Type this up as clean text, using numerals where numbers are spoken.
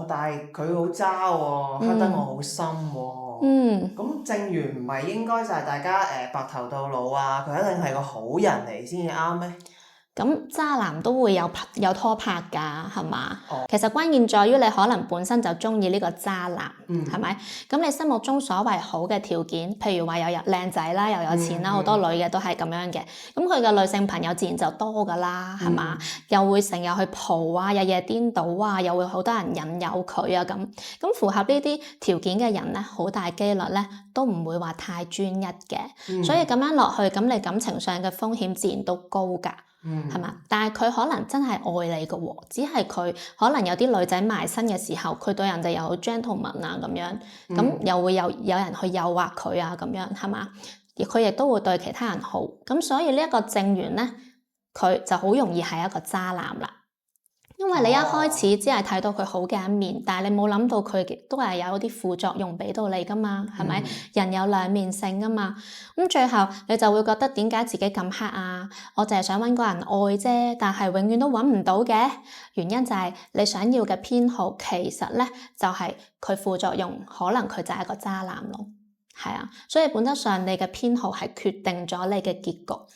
但係佢好渣喎，黑得我好深喎。咁正緣唔係應該就係大家白頭到老啊？佢一定係個好人嚟先至啱咩？咁渣男都會有拖拍㗎，係嘛？其實關鍵在於你可能本身就中意呢個渣男，係咪？咁你心目中所謂好嘅條件，譬如話又有靚仔啦，又有錢啦，好多女嘅都係咁樣嘅。咁佢嘅女性朋友自然就多㗎啦，係嘛？又會成日去蒲啊，日夜顛倒啊，又會好多人引誘佢啊咁。咁符合呢啲條件嘅人咧，好大機率咧都唔會話太專一嘅。所以咁樣落去，咁你感情上嘅風險自然都高㗎。係嘛？但係佢可能真係愛你嘅喎，只係佢可能有啲女仔埋身嘅時候，佢對人哋又好 gentleman 啊咁樣，咁又會有人去誘惑佢啊咁樣，係嘛？而佢亦都會對其他人好，咁所以呢一個正緣咧，佢就好容易係一個渣男啦。因為你一開始只係睇到佢好嘅一面，但係你冇諗到佢都係有啲副作用俾到你噶嘛，係咪？人有兩面性噶嘛，咁最後你就會覺得點解自己咁黑啊？我淨係想搵個人愛啫，但係永遠都搵唔到嘅原因就係你想要嘅偏好，其實咧就係佢副作用，可能佢就係一個渣男咯。係啊，所以本質上你嘅偏好係決定咗你嘅結局。